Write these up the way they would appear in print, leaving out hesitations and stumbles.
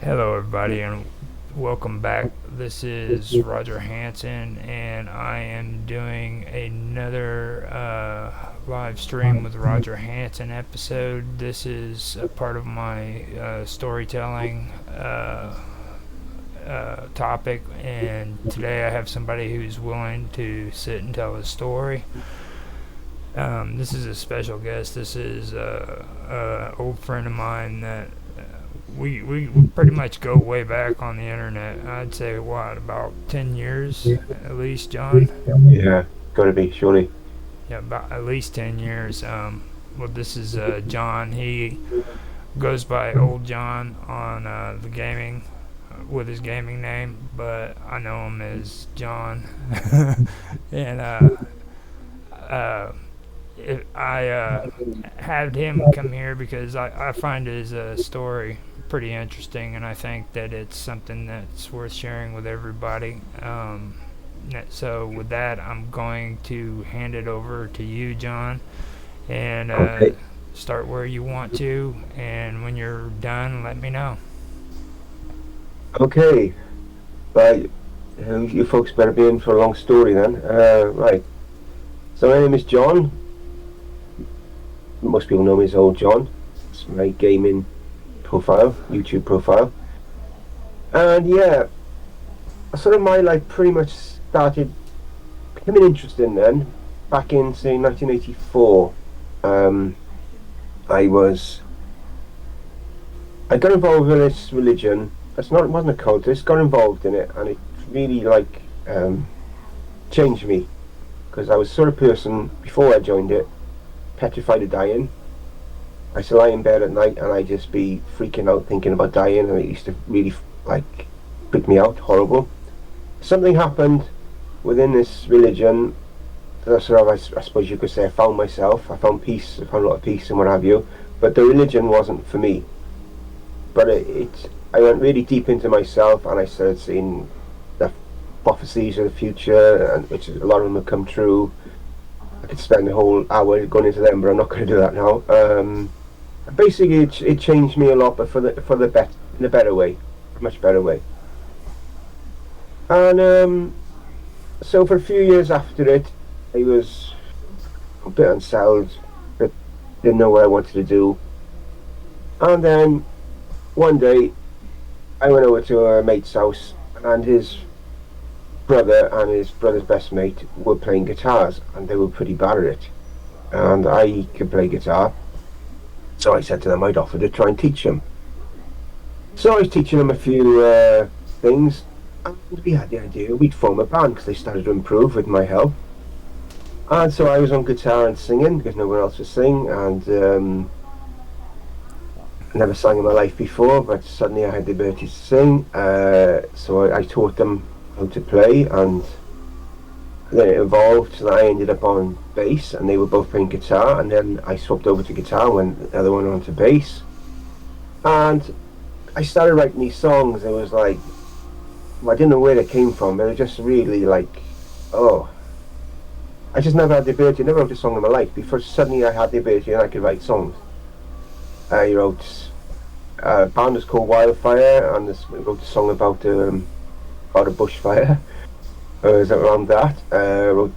Hello, everybody, and welcome back. This is Roger Hanson, and I am doing another live stream with Roger Hanson episode. This is a part of my storytelling topic, and today I have somebody who's willing to sit and tell a story. This is a special guest. This is a old friend of mine that we pretty much go way back on the internet. I'd say what, about 10 years at least, John? Yeah, gotta be, surely. Yeah, about at least 10 years. Well, this is John. He goes by Old John on the gaming with his gaming name, but I know him as John. And uh, I had him come here because I find his story pretty interesting, and I think that it's something that's worth sharing with everybody. So with that, I'm going to hand it over to you, John, and Okay. start where you want to, and when you're done, let me know. Okay. Right. You folks better be in for a long story then. Right. So my name is John. Most people know me as Old John. It's my gaming profile, YouTube profile. And yeah, sort of my life pretty much started becoming interesting then, back in say 1984. Um, I was I got involved with this religion. It wasn't a cult. I just got involved in it, and it really changed me, because I was the sort of person before I joined it petrified of dying. I used to lie in bed at night and I'd just be freaking out thinking about dying, and it used to really like freak me out, horrible. Something happened within this religion that sort of, I suppose you could say, I found myself. I found peace. I found a lot of peace and what have you. But the religion wasn't for me. But I went really deep into myself, and I started seeing the prophecies of the future, and which a lot of them have come true. I could spend a whole hour going into them, but I'm not going to do that now. Basically, it changed me a lot, but for the better, in a better way, a much better way. And so for a few years after it, I was a bit unsettled, but didn't know what I wanted to do. And then one day, I went over to a mate's house, and his brother and his brother's best mate were playing guitars, and they were pretty bad at it. And I could play guitar, so I said to them I'd offer to try and teach them. So I was teaching them a few things, and we had the idea we'd form a band because they started to improve with my help. And so I was on guitar and singing because no one else was singing, and I never sang in my life before, but suddenly I had the ability to sing. So I taught them how to play, and then it evolved so that I ended up on bass, and they were both playing guitar, and then I swapped over to guitar when the other one onto bass. And I started writing these songs. It was like, I didn't know where they came from, but it was just really like, oh, I just never had the ability. I never wrote a song in my life before. Suddenly I had the ability and I could write songs. I wrote a band was called Wildfire, and I wrote a song about a bushfire. It was around that. Wrote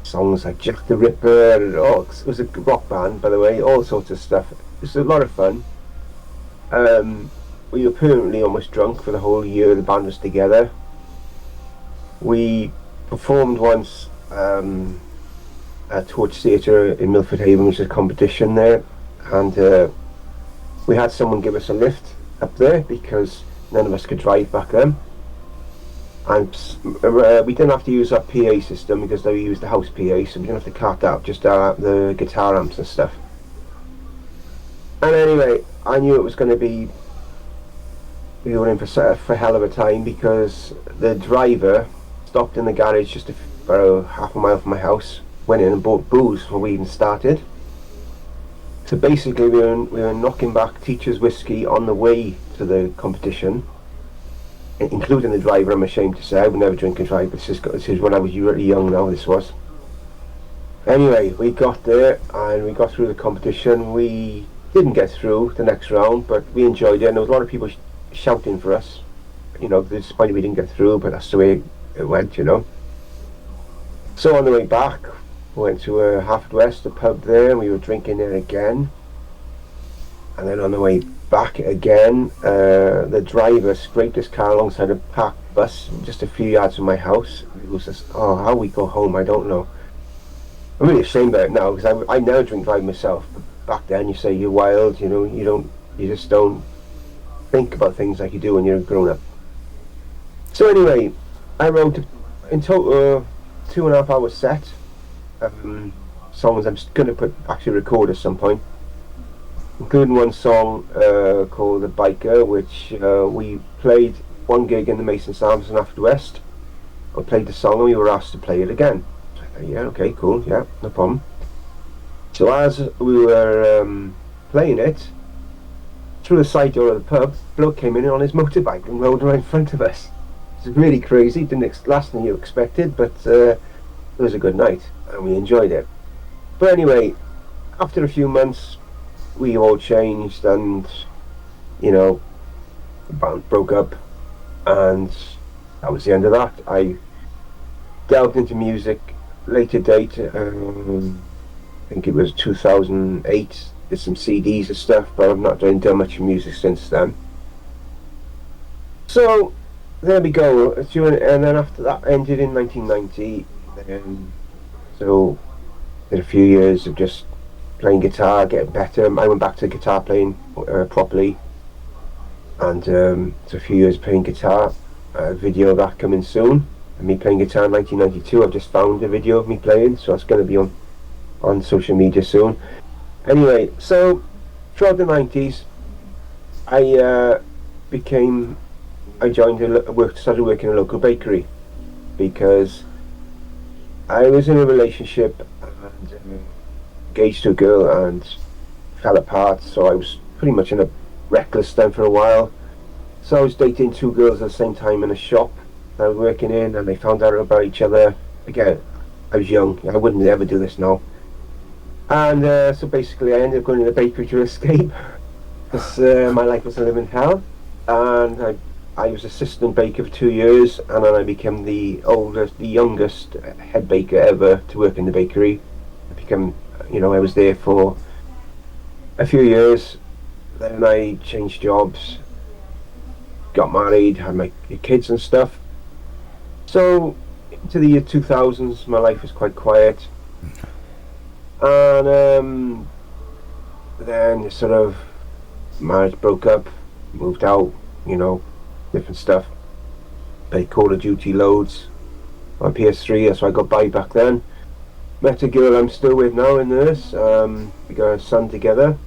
songs like Jack the Ripper. And, it was a rock band, by the way. All sorts of stuff. It was a lot of fun. We were permanently almost drunk for the whole year the band was together. We performed once at Torch Theatre in Milford Haven, which is a competition there, and we had someone give us a lift up there because none of us could drive back then. And we didn't have to use our PA system because they used the house PA, so we didn't have to cart that up, just the guitar amps and stuff. And anyway, I knew it was going to be, we were in for a hell of a time, because the driver stopped in the garage just about half a mile from my house, went in and bought booze before we even started. So basically we were knocking back teacher's whiskey on the way to the competition, including the driver. I'm ashamed to say I would never drink and drive, but this is when I was really young now, this was. Anyway, we got there and we got through the competition. We didn't get through the next round, but we enjoyed it, and there was a lot of people shouting for us. You know, disappointed we didn't get through, but that's the way it went, you know. So on the way back, we went to West, the pub there, and we were drinking there again. And then on the way back again, the driver scraped his car alongside a parked bus just a few yards from my house. It was just, oh, how we go home, I don't know. I'm really ashamed about it now because I never drink drive myself. But back then, you say you're wild, you know, you just don't think about things like you do when you're a grown up. So anyway, I wrote in total 2.5 hour set. Songs I'm going to actually record at some point, including one song called The Biker, which we played one gig in the Masons Arms and After West. I played the song and we were asked to play it again. So I thought, yeah, okay, cool, yeah, no problem. So as we were playing it, through the side door of the pub, a bloke came in on his motorbike and rode right in front of us. It was really crazy, didn't last than you expected, but it was a good night and we enjoyed it. But anyway, after a few months, we all changed and, you know, the band broke up, and that was the end of that. I delved into music later date, I think it was 2008, did some CDs and stuff, but I've not done much music since then. So there we go. And then after that ended in 1990, so did a few years of just playing guitar, getting better. I went back to guitar playing properly, and it's a few years playing guitar. A video of that coming soon. And me playing guitar in 1992. I've just found a video of me playing, so it's going to be on social media soon. Anyway, so throughout the 90s, I started working in a local bakery because I was in a relationship and engaged to a girl and fell apart, so I was pretty much in a reckless state for a while. So I was dating two girls at the same time in a shop that I was working in, and they found out about each other. Again, I was young, I wouldn't ever do this now. And so basically I ended up going to the bakery to escape because my life was a living hell. And I was assistant baker for 2 years, and then I became the youngest head baker ever to work in the bakery. I was there for a few years. Then I changed jobs, got married, had my kids and stuff. So into the year 2000s, my life was quite quiet. And then sort of marriage broke up, moved out, different stuff. Played Call of Duty loads on PS3, that's what I got by back then. Met a girl I'm still with now in this. We got a son together.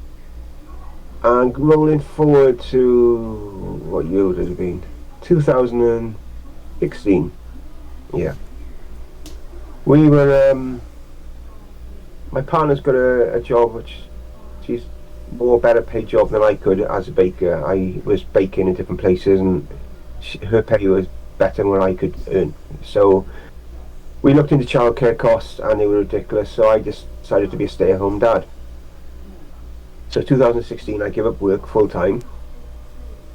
And rolling forward to, what year would it have been? 2016. Yeah. We were, my partner's got a job which she's more better paid job than I could as a baker. I was baking in different places, and her pay was better than what I could earn. So we looked into childcare costs and they were ridiculous, so I just decided to be a stay-at-home dad. So 2016 I gave up work full-time.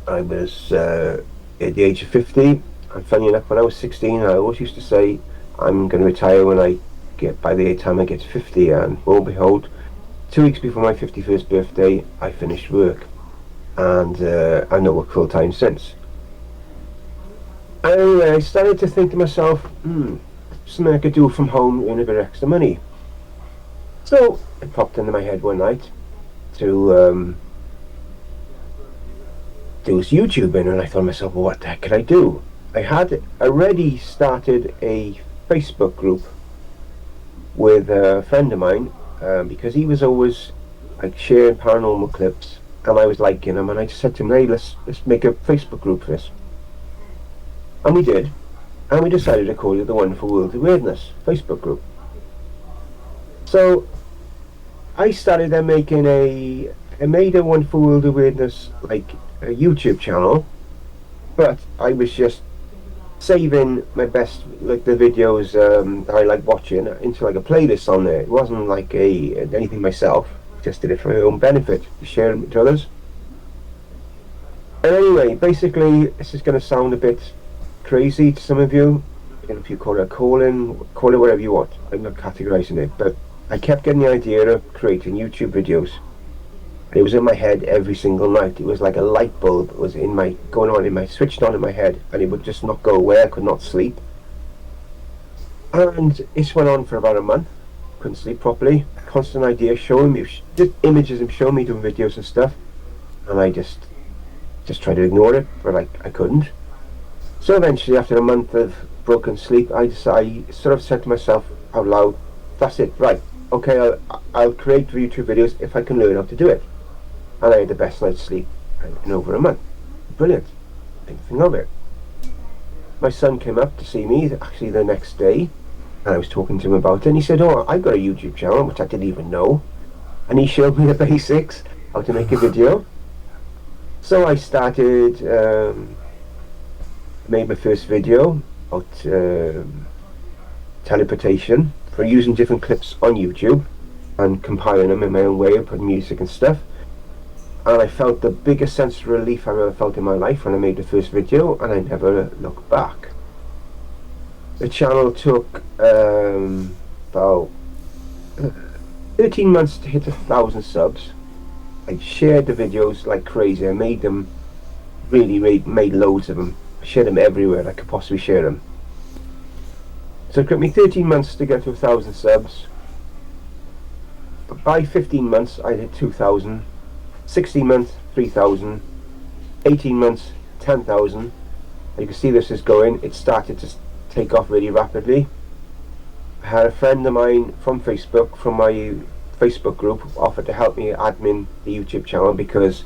I was at the age of 50, and funny enough, when I was 16 I always used to say I'm going to retire by the time I get to 50, and lo and behold, 2 weeks before my 51st birthday I finished work, and I've not worked full-time since. Anyway, I started to think to myself, something I could do from home, earn a bit of extra money. So it popped into my head one night to do YouTubing, and I thought to myself, well, what the heck could I do? I had already started a Facebook group with a friend of mine, because he was always like sharing paranormal clips, and I was liking them, and I just said to him, hey, let's make a Facebook group for this. And we did, and we decided to call it the Wonderful World of Weirdness Facebook group. So I started then I made a Wonderful World of Weirdness like a YouTube channel, but I was just saving my best, like the videos that I like watching, into like a playlist on there. It wasn't like anything myself, just did it for my own benefit, to share them with others. And anyway, basically, this is going to sound a bit crazy to some of you. If you call it a call it whatever you want. I'm not categorizing it, but I kept getting the idea of creating YouTube videos. It was in my head every single night. It was like a light bulb was switched on in my head, and it would just not go away. I could not sleep. And this went on for about a month. Couldn't sleep properly. Constant ideas showing me, just images and showing me doing videos and stuff. And I just tried to ignore it, but I couldn't. So eventually, after a month of broken sleep, I sort of said to myself out loud, that's it, right, okay, I'll create YouTube videos if I can learn how to do it. And I had the best night's sleep in over a month. Brilliant. Anything of it. My son came up to see me actually the next day, and I was talking to him about it, and he said, oh, I've got a YouTube channel, which I didn't even know. And he showed me the basics, how to make a video. So I started, made my first video about teleportation, for using different clips on YouTube and compiling them in my own way and putting music and stuff. And I felt the biggest sense of relief I've ever felt in my life when I made the first video, and I never looked back. The channel took about 13 months to hit 1,000 subs. I shared the videos like crazy. I made them, made loads of them. I shared them everywhere I could possibly share them. So it took me 13 months to get to 1,000 subs. But by 15 months I hit 2,000. 16 months, 3,000. 18 months, 10,000. You can see this is going. It started to take off really rapidly. I had a friend of mine from Facebook, from my Facebook group, offered to help me admin the YouTube channel because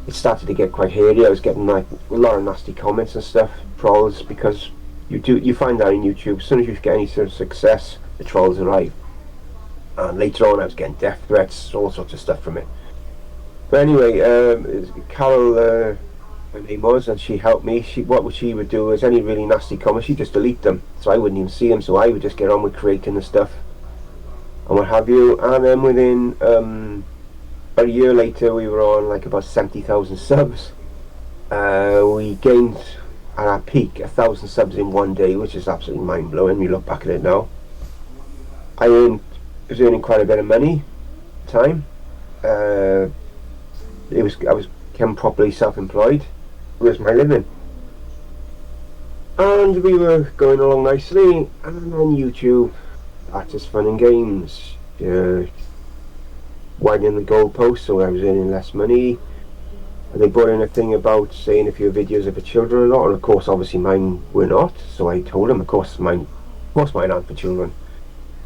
it started to get quite hairy. I was getting like a lot of nasty comments and stuff, trolls, because you find out in YouTube, as soon as you get any sort of success, the trolls arrive. And later on I was getting death threats, all sorts of stuff from it. But anyway, Carol, her name was, and she helped me. What she would do is any really nasty comments, she'd just delete them, so I wouldn't even see them. So I would just get on with creating the stuff and what have you. And then within about a year later, we were on like about 70,000 subs. We gained at our peak 1,000 subs in one day, which is absolutely mind blowing. We look back at it now. I was earning quite a bit of money at the time. I was become properly self-employed. It was my living, and we were going along nicely. And on YouTube, that's just fun and games, widening the goalposts, so I was earning less money. And they brought in a thing about saying if your videos are for children or not, and of course obviously mine were not, so I told them of course mine aren't for children,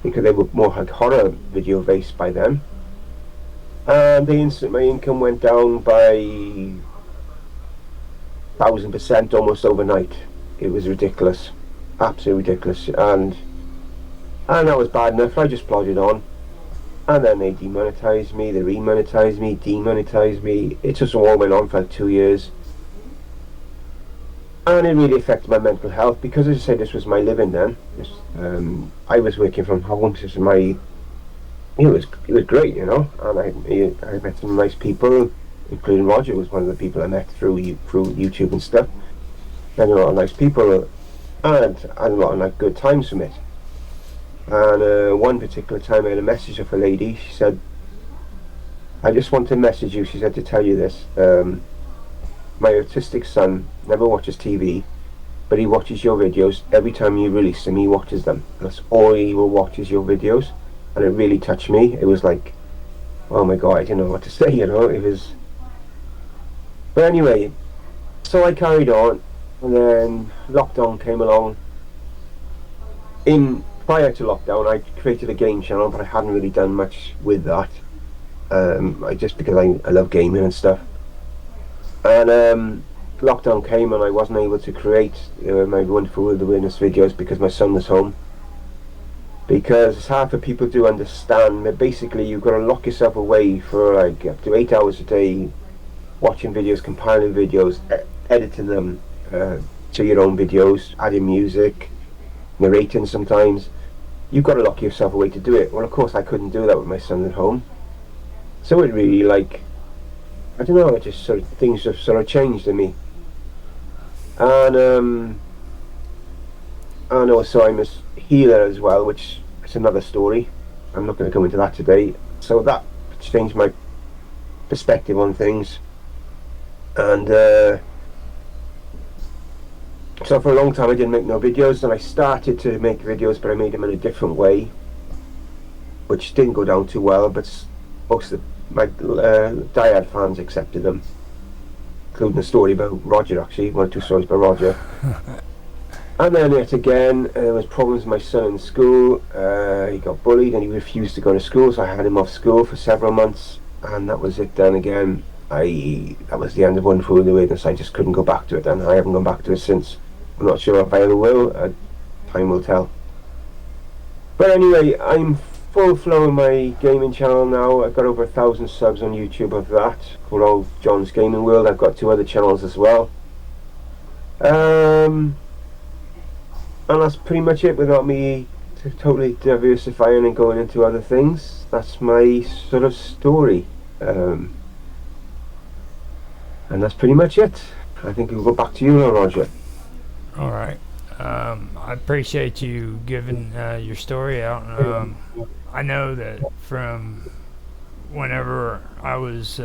because they were more like horror video based by then. And my income went down by 1,000% almost overnight. It was ridiculous, absolutely ridiculous, and that was bad enough. I just plodded on, and then they demonetized me, they remonetized me, demonetized me. It just all went on for like 2 years, and it really affected my mental health, because as I said, this was my living then. I was working from home. This was it was great, and I met some nice people, including Roger was one of the people I met through YouTube and stuff. Met a lot of nice people, and had a lot of like good times from it. And one particular time I had a message of a lady. She said, I just want to message you, she said, to tell you this. My autistic son never watches TV, but he watches your videos. Every time you release them, he watches them. That's all he will watch is your videos. And it really touched me. It was like, oh my god, I didn't know what to say, it was. But anyway, so I carried on, and then lockdown came along. Prior to lockdown, I created a game channel, but I hadn't really done much with that. Because I love gaming and stuff. And lockdown came, and I wasn't able to create my wonderful World Awareness videos because my son was home. Because it's hard for people to understand that basically you've got to lock yourself away for like up to 8 hours a day, watching videos, compiling videos, editing them to your own videos, adding music, narrating sometimes. You've got to lock yourself away to do it. Well, of course I couldn't do that with my son at home. So it really I don't know. It just sort of things have sort of changed in me, and and also I'm a healer as well, which is another story. I'm not going to go into that today. So that changed my perspective on things, and so for a long time I didn't make no videos, and I started to make videos, but I made them in a different way, which didn't go down too well. But most of my diehard fans accepted them, including a story about Roger. Actually, one or two stories about Roger. And then yet again, there was problems with my son in school. He got bullied and he refused to go to school, so I had him off school for several months, and that was it. Then again, that was the end of Wonderful in the Weirdness. I just couldn't go back to it, and I haven't gone back to it since. I'm not sure if I ever will. Time will tell. But anyway, I'm full flow in my gaming channel now. I've got over 1,000 subs on YouTube of that, called Old John's Gaming World. I've got 2 other channels as well. And that's pretty much it, without me totally diversifying and going into other things. That's my sort of story. And that's pretty much it. I think we'll go back to you now, Roger. All right. I appreciate you giving your story out. I know that from whenever I was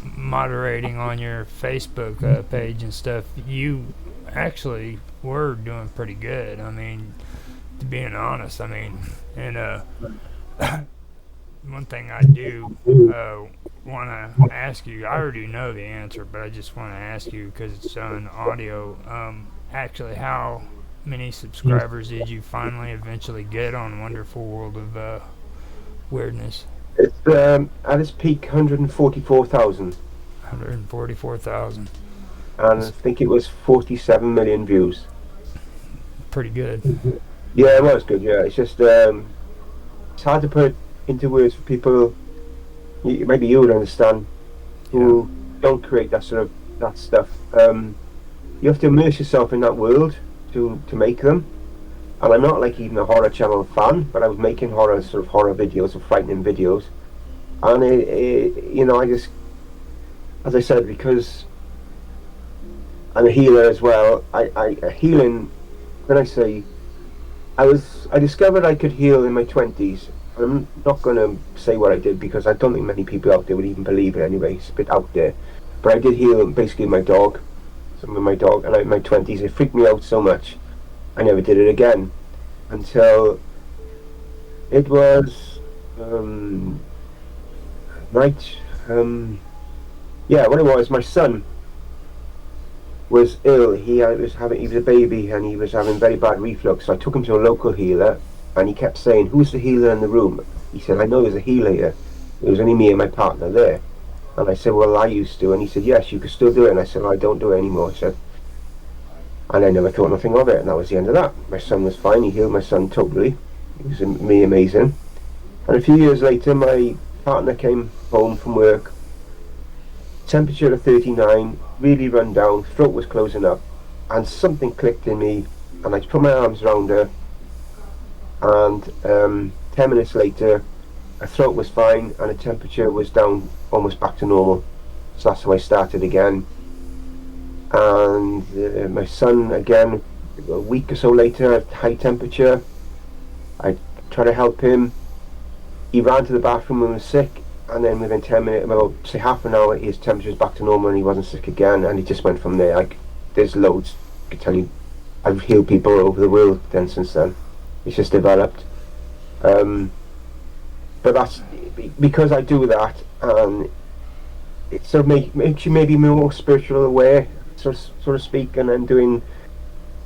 moderating on your Facebook page and stuff, you actually were doing pretty good. I mean, to being honest, I mean, and one thing I do want to ask you, I already know the answer, but I just want to ask you because it's on audio. Actually, how many subscribers did you finally eventually get on Wonderful World of Weirdness? It's at its peak 144,000. 144,000. And I think it was 47 million views. Pretty good. Yeah, it was good. Yeah, it's just it's hard to put into words for people. Maybe you would understand, who don't create that sort of that stuff. You have to immerse yourself in that world to make them. And I'm not like even a horror channel fan, but I was making horror videos or frightening videos, and I just, as I said, because I'm a healer as well. Healing. When I say, I discovered I could heal in my 20s. I'm not going to say what I did because I don't think many people out there would even believe it anyway. It's a bit out there. But I did heal basically my dog. Some of my dog, and in my 20s it freaked me out so much I never did it again until it was night. What it was, my son was ill. He was a baby and he was having very bad reflux. So I took him to a local healer, and he kept saying, "Who's the healer in the room?" He said, "I know there's a healer here." It was only me and my partner there. And I said, "Well, I used to." And he said, "Yes, you can still do it." And I said, "Well, I don't do it anymore." He said, and I never thought nothing of it, and that was the end of that. My son was fine. He healed my son totally. It was amazing. And a few years later, my partner came home from work, temperature of 39, really run down, throat was closing up, and something clicked in me, and I put my arms around her, and 10 minutes later her throat was fine and the temperature was down almost back to normal. So that's how I started again. And my son, again, a week or so later, had high temperature. I tried to help him. He ran to the bathroom and was sick, and then within 10 minutes, about say half an hour, his temperature was back to normal and he wasn't sick again, and he just went from there. Like, there's loads. I can tell you, I've healed people all over the world then since then. It's just developed. But that's because I do that, and it sort of makes you maybe more spiritual aware, so to speak. And then doing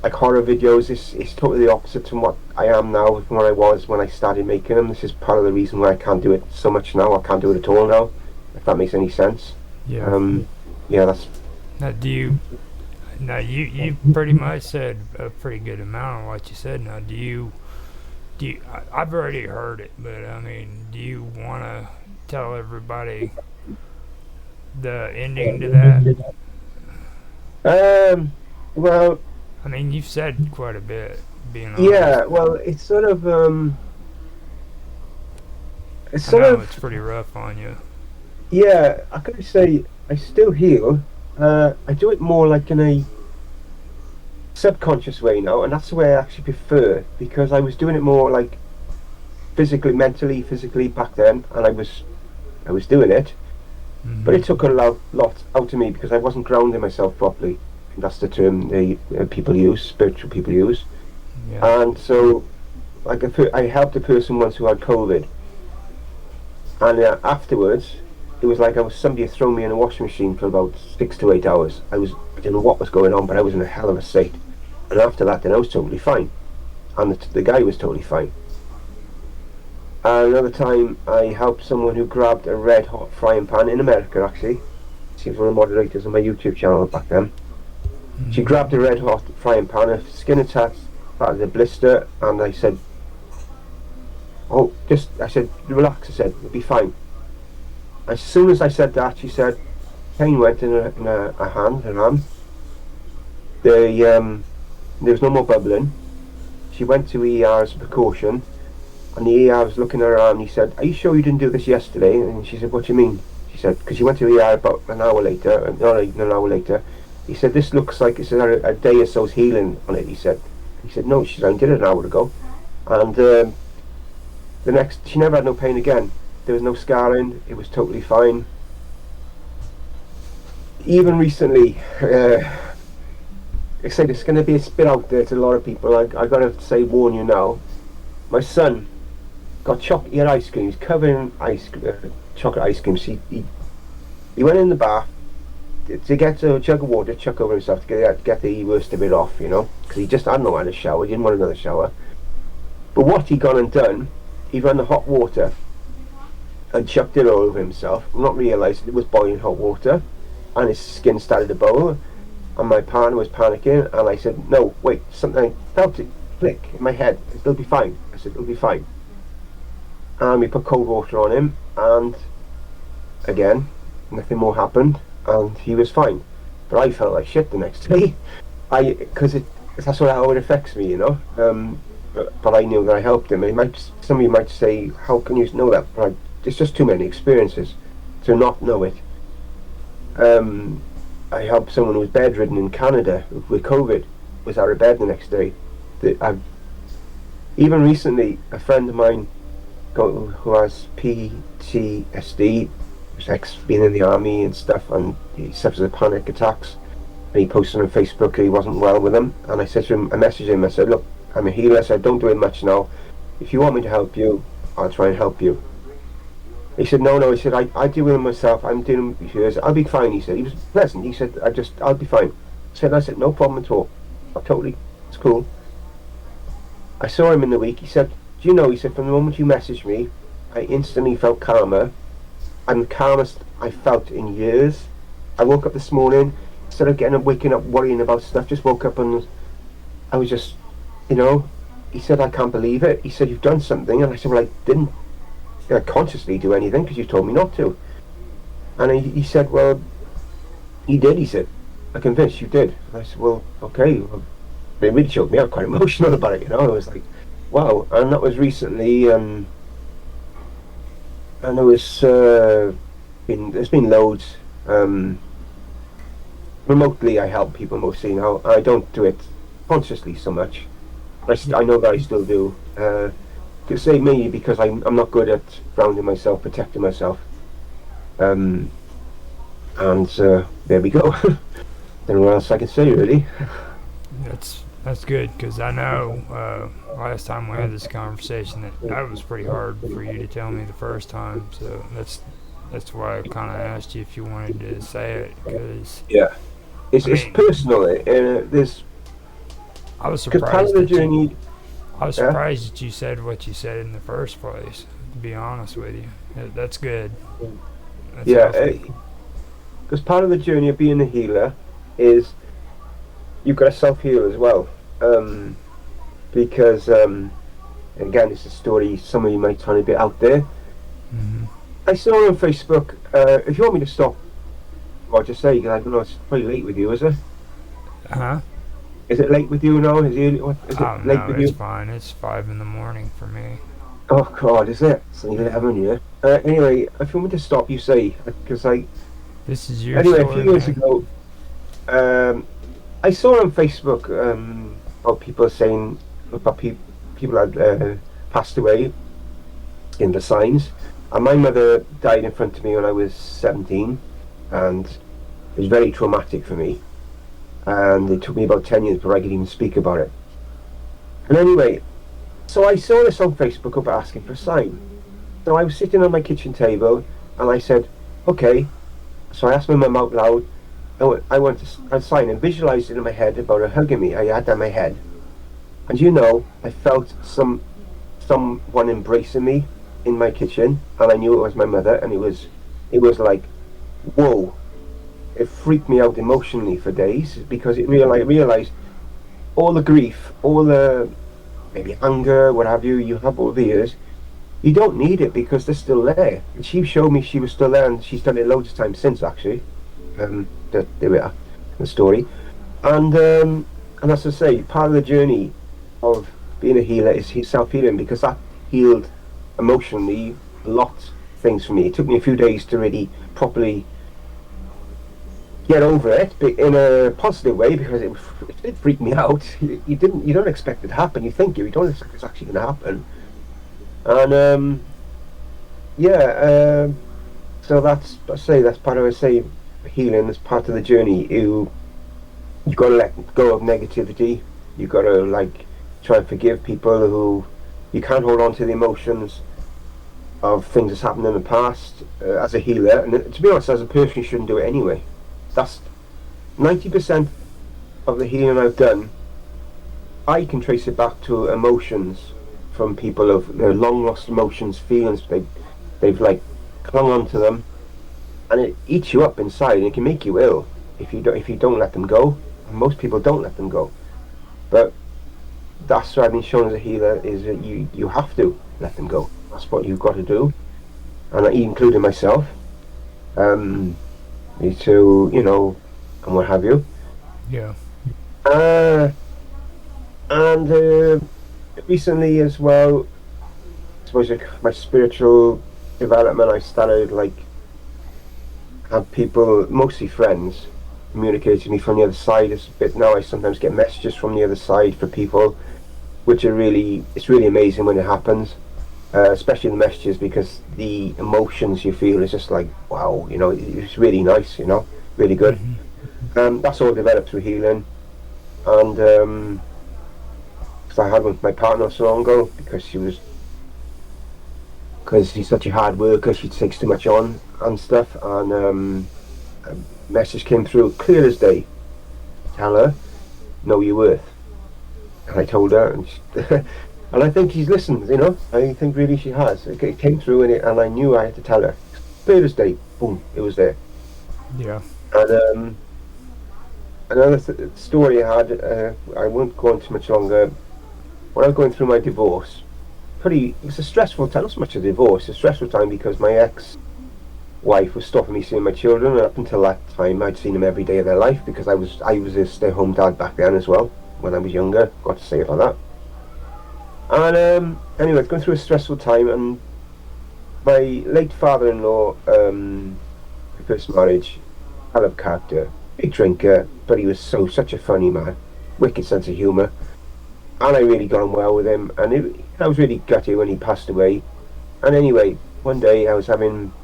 like horror videos is totally the opposite from what I am now from what I was when I started making them. This is part of the reason why I can't do it so much now. I can't do it at all now, if that makes any sense. Yeah. That's. Now you pretty much said a pretty good amount of what you said. Now do you I've already heard it, but I mean, do you want to tell everybody the ending to that? Well, I mean, you've said quite a bit, being honest. Yeah, well, it's sort of it's pretty rough on you. Yeah, I could say I still heal. I do it more like in a subconscious way now, and that's the way I actually prefer, because I was doing it more like physically back then, and I was doing it, but Mm-hmm. it took a lot out of me because I wasn't grounding myself properly. That's the term they people use, spiritual people use. Yeah. And so, like, I helped a person once who had COVID, and afterwards, it was like I was somebody had thrown me in a washing machine for about 6 to 8 hours. I didn't know what was going on, but I was in a hell of a state. And after that, then I was totally fine, and the guy was totally fine. Another time, I helped someone who grabbed a red hot frying pan in America. Actually, she was one of the moderators on my YouTube channel back then. She Mm-hmm. grabbed a red hot frying pan, her skin attached, started a blister, and I said, "Oh, I said, relax." I said, "It'll be fine." As soon as I said that, she said, pain went in her hand, her arm. There was no more bubbling. She went to ER as a precaution, and the ER was looking at her arm. And he said, "Are you sure you didn't do this yesterday?" And she said, "What do you mean?" She said, "Because she went to ER about an hour later, not even an hour later." He said, "This looks like it's a day or so's healing on it." He said, "No," she said, "I did it an hour ago." And she never had no pain again. There was no scarring. It was totally fine. Even recently, I said it's going to be a spit out there to a lot of people. I got to say, warn you now. My son got chocolate. He had ice cream. He's covered in chocolate ice cream. He went in the bath to get a jug of water, chuck over himself to get the worst of it off, because he just hadn't had a shower. He didn't want another shower. But what he gone and done, he ran the hot water and chucked it all over himself, not realising it was boiling hot water, and his skin started to boil. And my partner was panicking, and I said, "No, wait, something." I felt it click in my head. "It'll be fine." I said, "It'll be fine." And we put cold water on him, and again, nothing more happened, and he was fine. But I felt like shit the next day. Because that's how it affects me. But I knew that I helped him. Some of you might say, "How can you know that?" But it's just too many experiences to not know it. I helped someone who was bedridden in Canada with COVID, was out of bed the next day. Even recently, a friend of mine who has PTSD, who's been in the army and stuff, and he suffers with panic attacks, and he posted on Facebook that he wasn't well with him, and I said to him, I messaged him, I said, "Look, I'm a healer," I said, "Don't do it much now. If you want me to help you, I'll try and help you." He said, "No," he said, I deal with it myself, I'm dealing with yours, I'll be fine," he said. He was pleasant, he said, I'll be fine." I said, "No problem at all. It's cool." I saw him in the week, he said, "Do you know," he said, "from the moment you messaged me, I instantly felt calmer, and the calmest I felt in years. I woke up this morning, instead of waking up worrying about stuff, just woke up and I was just, he said, "I can't believe it." He said, "You've done something." And I said, "Well, I didn't consciously do anything because you told me not to." And he said, "Well, you did." He said, "I'm convinced you did." And I said, "Well, okay." Well, it really choked me out, quite emotional about it. I was like, wow. And that was recently, and it was there's been loads. Remotely, I help people mostly now. I don't do it consciously so much. I know that I still do. To say me, because I'm not good at grounding myself, protecting myself. And there we go. Don't know what else I can say, really. That's good, because I know last time we had this conversation that was pretty hard for you to tell me the first time. So that's why I kind of asked you if you wanted to say it, because Yeah, it's personal. I was Because part of surprised the that you journey. I was Yeah, surprised that you said what you said in the first place. To be honest with you, that's good. That's yeah. healthy. Because part of the journey of being a healer is you've got to self heal as well. Because again, it's a story some of you might find a bit out there. Hmm. I saw on Facebook. If you want me to stop, I'll just say, 'cause I don't know. It's probably late with you, is it? Huh? Is it late with you now? Is Oh it late no, with it's you? fine. It's 5 in the morning for me. Oh God, is it? It's only Yeah. 11, yeah. Anyway, if you want me to stop, you say, because This is your Anyway, a few story, years man. ago, um, I saw on Facebook about people saying about people had passed away in the signs. And my mother died in front of me when I was 17, and it was very traumatic for me. And it took me about 10 years before I could even speak about it. And anyway, so I saw this on Facebook about asking for a sign. So I was sitting on my kitchen table, and I said, okay. So I asked my mum out loud, I want a sign, and visualised it in my head about her hugging me. I had that in my head. And I felt someone embracing me in my kitchen, and I knew it was my mother, and it was like, whoa. It freaked me out emotionally for days because I realized all the grief, all the maybe anger, what have you have over the years. You don't need it because they're still there. And she showed me she was still there, and she's done it loads of times since actually. There we are, the story, and as I say, part of the journey of being a healer is self-healing, because that healed emotionally a lot of things for me. It took me a few days to really properly get over it, but in a positive way, because it did freak me out. You don't expect it to happen. You don't expect it's actually going to happen, and yeah. So that's part of, I say, healing. That's part of the journey. You got to let go of negativity. You got to try and forgive people who you can't hold on to the emotions of things that's happened in the past. As a healer, and to be honest, as a person, you shouldn't do it anyway. That's 90% of the healing I've done. I can trace it back to emotions from people of their long lost emotions, feelings they've clung onto them, and it eats you up inside, and it can make you ill if you don't let them go. And most people don't let them go, but that's what I've been shown as a healer, is that you have to let them go. That's what you've got to do, and I including myself. Me too, and what have you. Yeah. Uh, and recently as well, I suppose my spiritual development, I started have people, mostly friends, communicate to me from the other side. It's a bit now. I sometimes get messages from the other side for people, which it's really amazing when it happens. Especially the messages, because the emotions you feel is just like, wow, it's really nice, really good. That's all developed through healing, and cause I had one with my partner not so long ago, because she's such a hard worker, she takes too much on and stuff, and a message came through clear as day: tell her, know your worth. And I told her, and and I think she's listened, I think really she has. It came through, and I knew I had to tell her. Clear as day, boom, it was there. Yeah. And another story I had, I won't go on too much longer. When I was going through my divorce, it was a stressful time. Not so much a divorce, a stressful time, because my ex-wife was stopping me seeing my children, and up until that time I'd seen them every day of their life, because I was a stay-home dad back then as well, when I was younger. Got to say about that. And anyway, going through a stressful time, and my late father-in-law, my first marriage, hell of character, big drinker, but he was such a funny man, wicked sense of humour, and I really got on well with him, and I was really gutted when he passed away. And anyway, one day I was having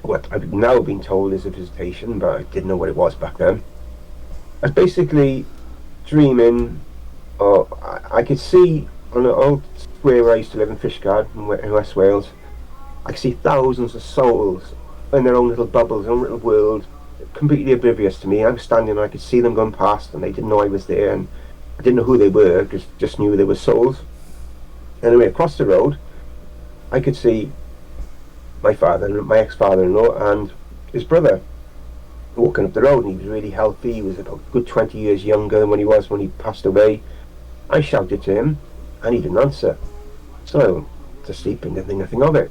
what I've now been told is a visitation, but I didn't know what it was back then. I was basically dreaming, or I could see on an old square where I used to live in Fishguard in West Wales, I could see thousands of souls in their own little bubbles, their own little world, completely oblivious to me. I was standing and I could see them going past, and they didn't know I was there, and I didn't know who they were, just knew they were souls. Anyway, across the road I could see my ex-father-in-law and his brother walking up the road, and he was really healthy. He was about a good 20 years younger than when he passed away. I shouted to him, and he didn't answer. So I went to sleep and didn't think nothing of it.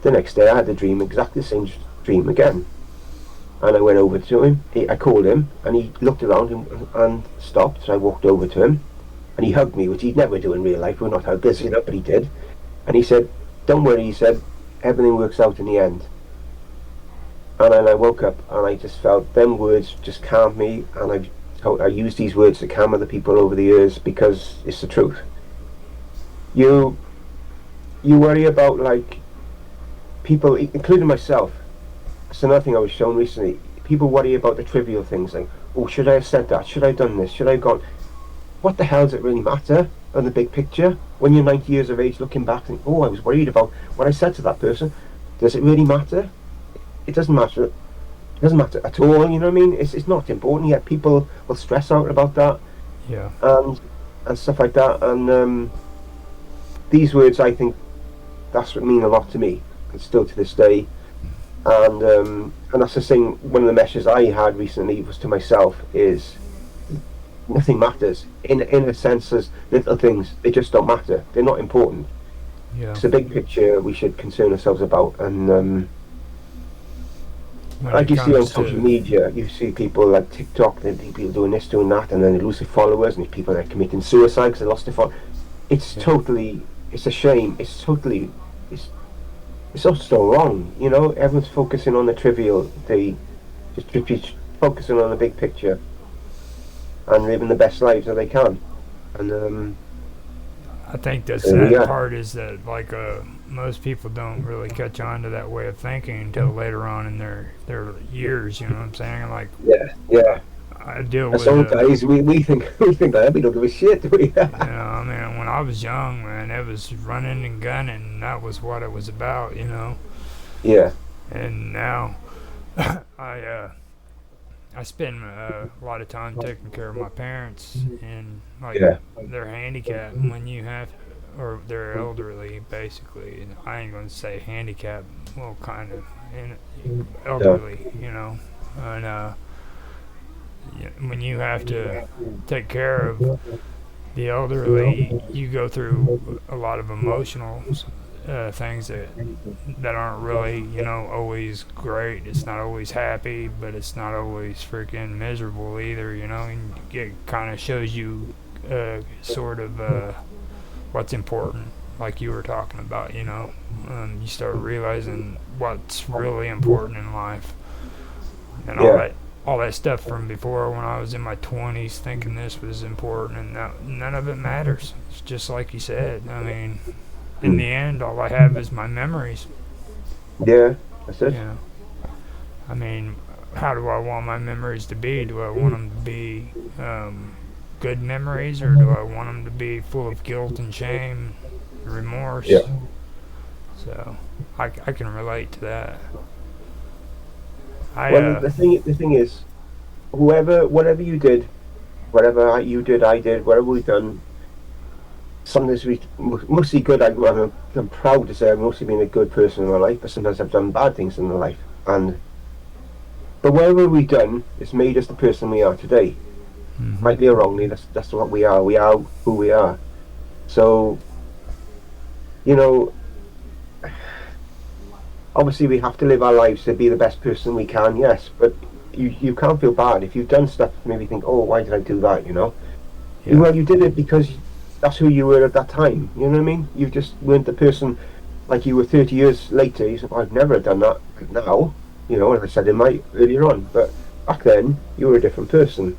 The next day I had the dream, exactly the same dream again. And I went over to him, I called him, and he looked around and stopped. So I walked over to him, and he hugged me, which he'd never do in real life. We're not huggers, but he did. And he said, "Don't worry," he said, "everything works out in the end." And then I woke up and I just felt them words just calmed me, and I used these words to calm other people over the years because it's the truth. You you worry about like people, including myself. That's another thing I was shown recently. People worry about the trivial things like, oh, should I have said that? Should I have done this? Should I have gone? What the hell does it really matter on the big picture? When you're 90 years of age, looking back, and oh, I was worried about what I said to that person. Does it really matter? It doesn't matter. It doesn't matter at all. You know what I mean? It's not important. Yet people will stress out about that. Yeah. And stuff like that. And these words, I think, that's what mean a lot to me, and still to this day. And that's the thing. One of the messages I had recently was to myself is nothing matters. In a sense, as little things, they just don't matter. They're not important. Yeah. It's the big picture we should concern ourselves about. And like you see on social media, you see people like TikTok, they see people doing this, doing that, and then they lose their followers, and there's people that are committing suicide because they lost their followers. It's totally, it's a shame. It's totally, it's also wrong. You know, everyone's focusing on the trivial. They just focusing on the big picture and living the best lives that they can. And I think the sad part is that like most people don't really catch on to that way of thinking until later on in their years. You know what I'm saying? Like yeah. I deal with some guys. We think that we don't give a shit, do we? You know, I mean, when I was young, man, it was running and gunning. And that was what it was about. You know. Yeah. And now, I spend a lot of time taking care of my parents, and like they're handicapped when you have, or they're elderly basically. And I ain't gonna say handicapped, well, kind of elderly, you know. And when you have to take care of the elderly, you go through a lot of emotional things that aren't really, you know, always great. It's not always happy, but it's not always freaking miserable either, you know. And it kind of shows you sort of what's important, like you were talking about, you know. You start realizing what's really important in life, and all that stuff from before when I was in my 20s thinking this was important, and now none of it matters. It's just like you said. I mean, in the end, all I have is my memories. Yeah, that's it. Yeah. I mean, how do I want my memories to be? Do I want them to be good memories, or do I want them to be full of guilt and shame, remorse? Yeah. So I can relate to that. The thing is, whatever you did, whatever you did, I did, whatever we've done, sometimes we mostly good. I'm proud to say I've mostly been a good person in my life, but sometimes I've done bad things in my life. But whatever we've done, it's made us the person we are today. Mm-hmm. Rightly or wrongly, that's what we are. We are who we are. So, you know, obviously we have to live our lives to be the best person we can, yes, but you can't feel bad if you've done stuff. Maybe think, oh, why did I do that, you know? Yeah. Well, you did it because that's who you were at that time, you know what I mean? You just weren't the person like you were 30 years later. You said, I've never done that now, you know, as I said earlier on, but back then you were a different person,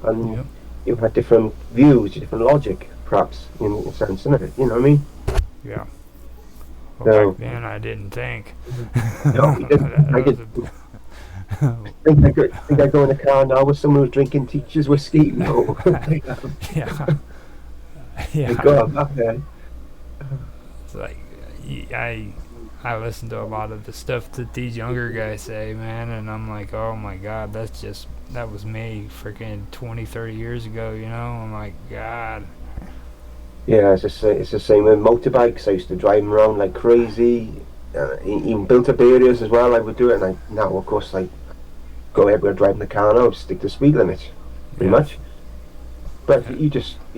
and you had different views, different logic, perhaps, in a sense, innit? You know what I mean? Yeah. Well, back then I didn't think. No, you didn't. I didn't. think I go in a car now with someone who's drinking teacher's whiskey. No. Yeah. God, back then. It's like I listen to a lot of the stuff that these younger guys say, man, and I'm like, oh my God, that was me freaking 20, 30 years ago, you know? I'm like, God. Yeah, it's the same with motorbikes. I used to drive them around like crazy, even built up areas as well. I would do it, and now, of course, I go everywhere driving the car now, stick to speed limits, pretty much. But you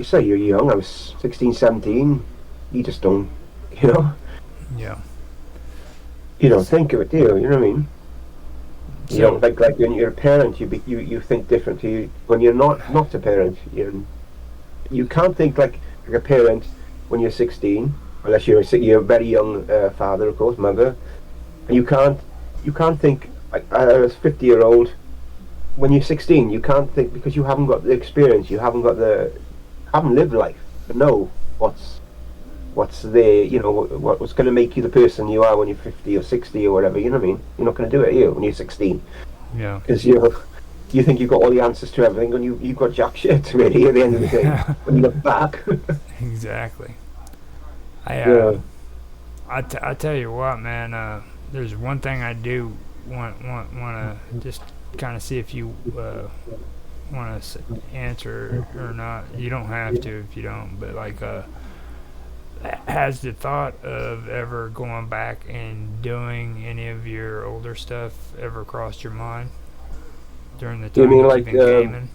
say you're young. I was 16, 17. You just don't, you know. Yeah. You don't think of it, do you? You know what I mean? You don't like when you're a parent. You think differently. When you're not a parent, you can't think like a parent when you're 16, unless you're a very young father, of course, mother. And you can't think as a 50-year-old, when you're 16, you can't think because you haven't got the experience, you haven't lived life to know what's there, what's going to make you the person you are when you're 50 or 60 or whatever. You know what I mean? You're not going to do it here when you're 16 Yeah. because you think you've got all the answers to everything, and you've got jack shit really at the end of the day when you look back. Exactly. Yeah. I tell you what, man. There's one thing I do want to just kind of see if you want to answer or not. You don't have to if you don't, but like, has the thought of ever going back and doing any of your older stuff ever crossed your mind during the You time mean that like you've been gaming?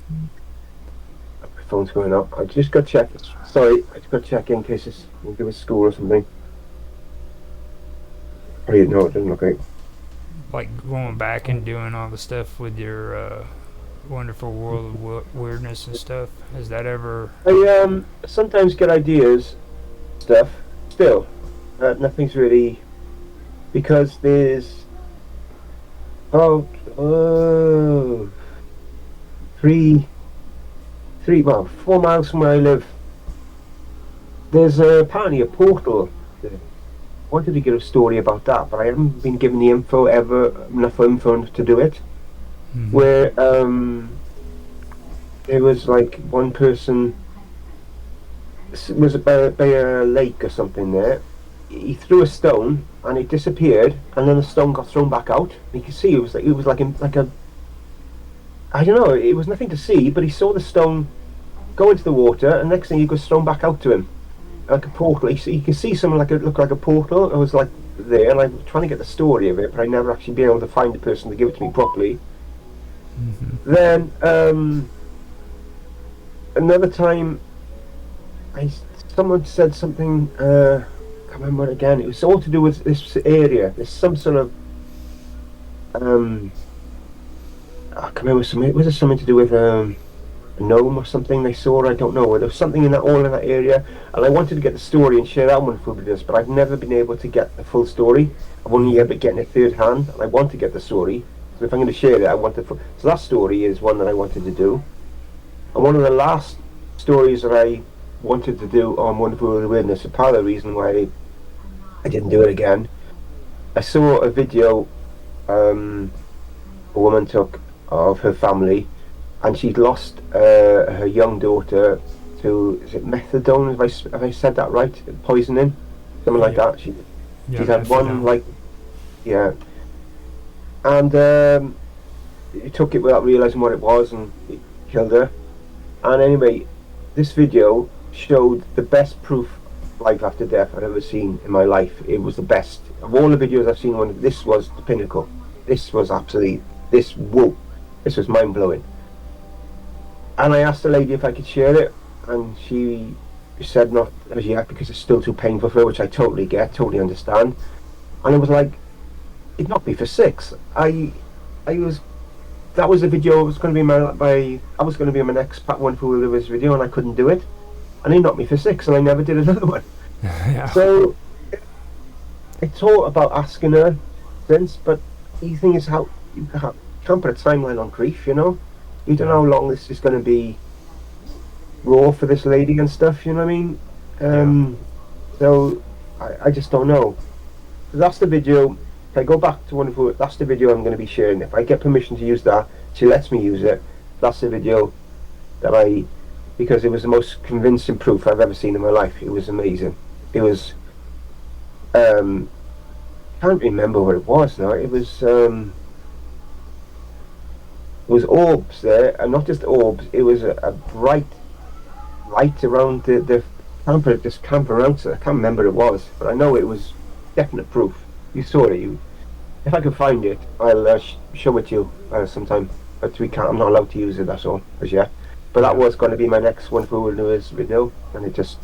my phone's going up? I just got to check. Sorry, I just got to check in case we'll give us school or something. Oh, no, it doesn't look right. Like going back and doing all the stuff with your wonderful world of weirdness and stuff. Has that ever? I sometimes get ideas, stuff. Still, nothing's really because there's oh, well, 4 miles from where I live. There's apparently a portal. I wanted to get a story about that, but I haven't been given the enough info to do it. Mm-hmm. Where there was like one person was by a lake or something there. He threw a stone and it disappeared, and then the stone got thrown back out. And you could see it was like a I don't know. It was nothing to see, but he saw the stone go into the water, and next thing it was thrown back out to him like a portal. You can see something look like a portal. I was like there, and I'm trying to get the story of it, but I never actually been able to find the person to give it to me properly. Mm-hmm. Then another time, someone said something. I can't remember what again. It was all to do with this area. There's some sort of I can't remember something. Was it something to do with a gnome or something they saw? I don't know. There was something in that area, and I wanted to get the story and share that one with us, but I've never been able to get the full story. I've only ever getting it third hand, and I want to get the story. So if I'm going to share it, I want it. So that story is one that I wanted to do, and one of the last stories that I wanted to do on Wonderful World of Weirdness, a part of the reason why I didn't do it again. I saw a video a woman took of her family, and she'd lost her young daughter to, is it methadone? Have I said that right? Poisoning, something like that. She's had one and he took it without realizing what it was, and it killed her. And anyway, this video showed the best proof of life after death I've ever seen in my life. It was the best of all the videos I've seen. This was the pinnacle. This was absolutely this was mind blowing. And I asked the lady if I could share it, and she said not as yet because it's still too painful for her, which I totally get, totally understand. And it was like, it knocked me for six. That was the video. I was going to be my next one for this video, and I couldn't do it, and he knocked me for six, and I never did another one. Yeah. So I thought about asking her since, but the thing is how you can't put a timeline on grief, you know. You don't know how long this is going to be raw for this lady and stuff, you know what I mean? So I just don't know. So that's the video. If I go back to Wonderful, that's the video I'm going to be sharing. If I get permission to use that, she lets me use it. That's the video because it was the most convincing proof I've ever seen in my life. It was amazing. It was can't remember what it was now. It was orbs there, and not just orbs. It was a bright light around the camper. This camper around. So I can't remember what it was, but I know it was definite proof. You saw it. If I can find it, I'll show it to you sometime. But we can't. I'm not allowed to use it. That's all as yet. But that was going to be my next one for Wilderness video, and it just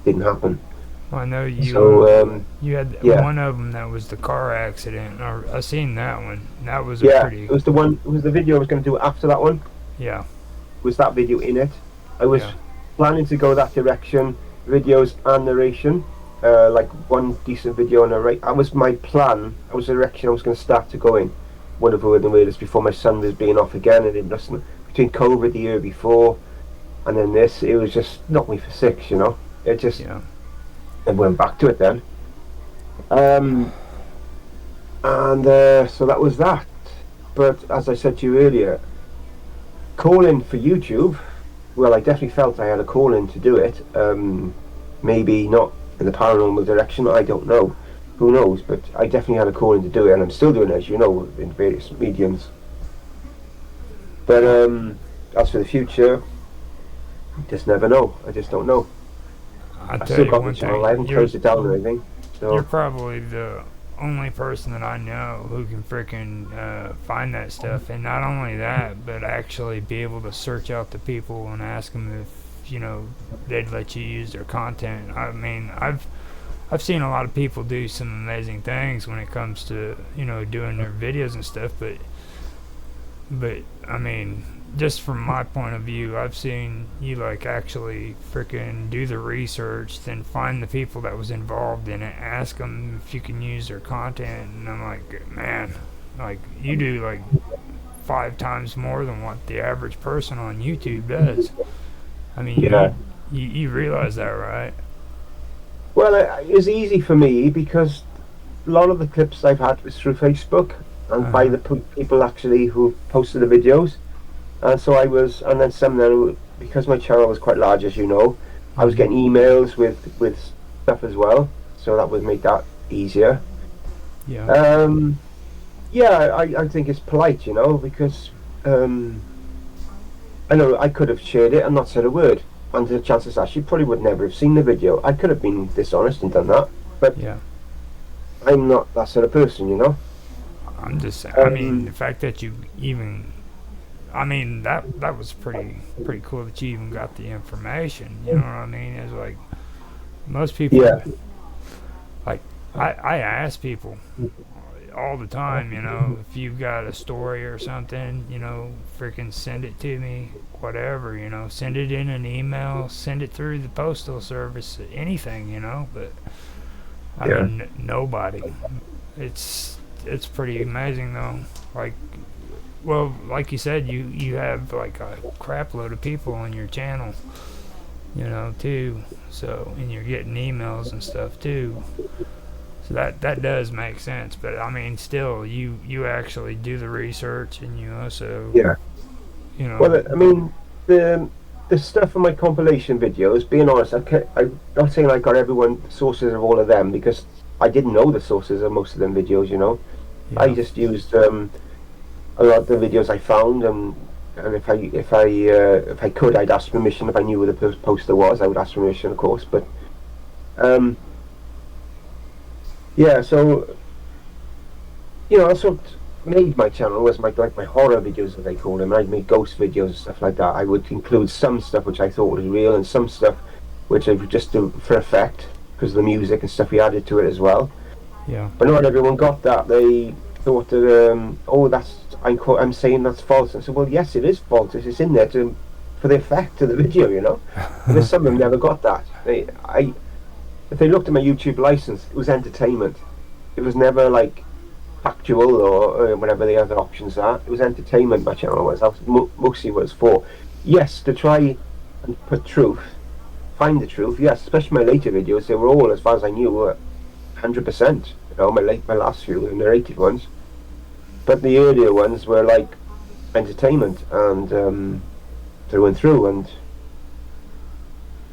didn't happen. Well, I know you. So you had one of them that was the car accident. I seen that one. That was pretty. It was the one. It was the video I was going to do after that one. Yeah. Was that video in it? I was planning to go that direction, videos and narration. Like one decent video and narrate. That was my plan. That was the direction I was going to start to go in. would have heard the word before my son was being off again, and it listened between COVID the year before, and then this, it was just knocked me for six. It just I went back to it then. And so that was that. But as I said to you earlier, calling for YouTube, well, I definitely felt I had a calling to do it. Maybe not in the paranormal direction, I don't know. Who knows? But I definitely had a calling to do it, and I'm still doing it, as you know, in various mediums. But as for the future, just never know. I just don't know. I still got the channel. I haven't closed it down or anything. So. You're probably the only person that I know who can freaking find that stuff, and not only that, but actually be able to search out the people and ask them if they'd let you use their content. I mean, I've seen a lot of people do some amazing things when it comes to doing their videos and stuff, but I mean, just from my point of view, I've seen you like actually freaking do the research, then find the people that was involved in it, ask them if you can use their content, and I'm like, man, like you do like 5 times more than what the average person on YouTube does. I mean, you realize that, right? Well, it's easy for me because a lot of the clips I've had was through Facebook and by the people actually who posted the videos. And so I was, and then some then, because my channel was quite large, as you know, I was getting emails with stuff as well, so that would make that easier. Yeah. I think it's polite, because I know I could have shared it and not said a word, and the chances are she probably would never have seen the video. I could have been dishonest and done that, but I'm not that sort of person, I'm just saying, I mean, the fact that you even, I mean, that was pretty cool that you even got the information, you know what I mean? It's like, most people, like, I ask people all the time, if you've got a story or something, freaking send it to me, whatever, send it in an email, send it through the postal service, anything, but I mean, nobody. It's pretty amazing though. Like, well, like you said, you have like a crap load of people on your channel, too. So, and you're getting emails and stuff too. So that does make sense. But I mean, still, you actually do the research, and you also Well, I mean, the stuff in my compilation videos. Being honest, I'm not saying I got the sources of all of them, because I didn't know the sources of most of them videos. I just used a lot of the videos I found, and if I could, I'd ask permission. If I knew where the poster was, I would ask permission, of course. But so that's what made my channel, was my horror videos, as they call them. I'd make ghost videos and stuff like that. I would include some stuff which I thought was real, and some stuff which I would just do for effect because of the music and stuff we added to it as well. Yeah. But not everyone got that. They thought that I'm saying that's false. I said, well, yes, it is false. It's in there for the effect of the video, Because some of them never got that. If they looked at my YouTube license, it was entertainment. It was never like factual or whatever the other options are. It was entertainment. My channel was. That was mostly what it was for. Yes, to try and find the truth. Yes, especially my later videos. They were all, as far as I knew, were 100%. My last few, the narrated ones. But the earlier ones were like entertainment and through and through, and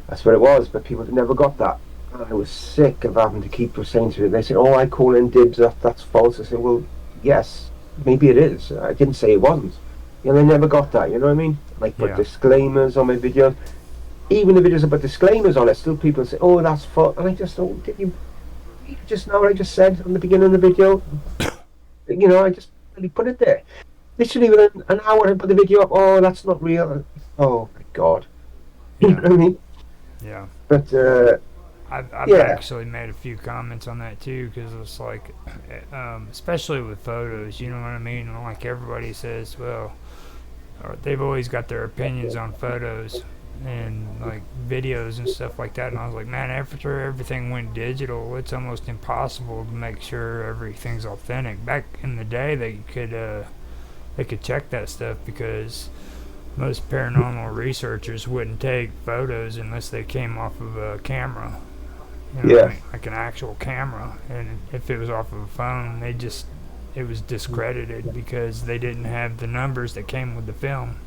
that's what it was. But people never got that. I was sick of having to keep saying to them. They said, I call in dibs, that's false. I said, well, yes, maybe it is. I didn't say it wasn't. They never got that, you know what I mean? Like, put disclaimers on my videos. Even the videos I put disclaimers on it, still people say, that's false. And I just thought, did you just know what I just said on the beginning of the video? I just really put it there. Literally within an hour I put the video up, that's not real. Oh, my God. You know what I mean? Yeah. But, I've actually made a few comments on that too, because it's like, especially with photos, you know what I mean? Like everybody says, well, they've always got their opinions on photos, and like videos and stuff like that. And I was like, man, after everything went digital, it's almost impossible to make sure everything's authentic. Back in the day, they could check that stuff because most paranormal researchers wouldn't take photos unless they came off of a camera. You know what I Yeah, mean? Like an actual camera. And if it was off of a phone, it was discredited because they didn't have the numbers that came with the film.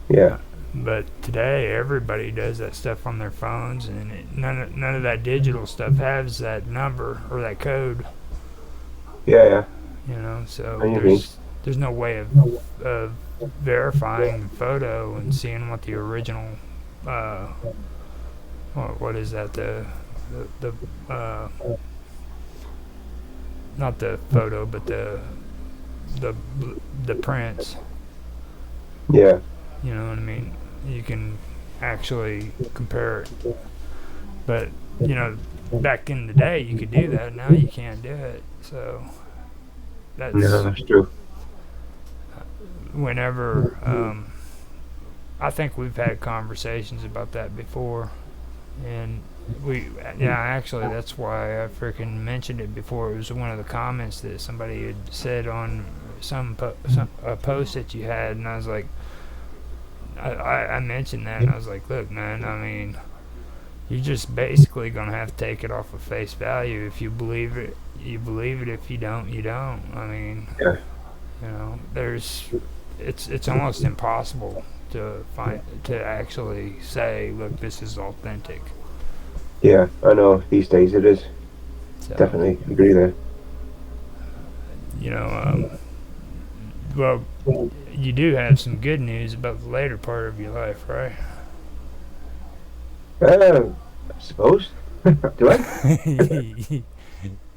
yeah, Uh, but today, everybody does that stuff on their phones, and none of that digital stuff has that number or that code. yeah, yeah. You know, I so know what you mean. there's no way of verifying the photo and seeing what the original uh, what is that the not the photo but the the prints. Yeah, You know what I mean? You can actually compare it, but you know, back in the day you could do that. Now you can't do it. So no, that's that's true. whenever I think we've had conversations about that before, and yeah, actually that's why I freaking mentioned it before. It was one of the comments that somebody had said on a post that you had, and I was like, I mentioned that, and I was like, look, man, I mean, you're just basically gonna have to take it off of face value. If you believe it, you believe it. If you don't, you don't. I mean, Yeah, you know, it's almost impossible to actually say, look, this is authentic. yeah. I know. These days it is. So, Definitely agree there. you know, well, you do have some good news about the later part of your life, right? I suppose. Do I?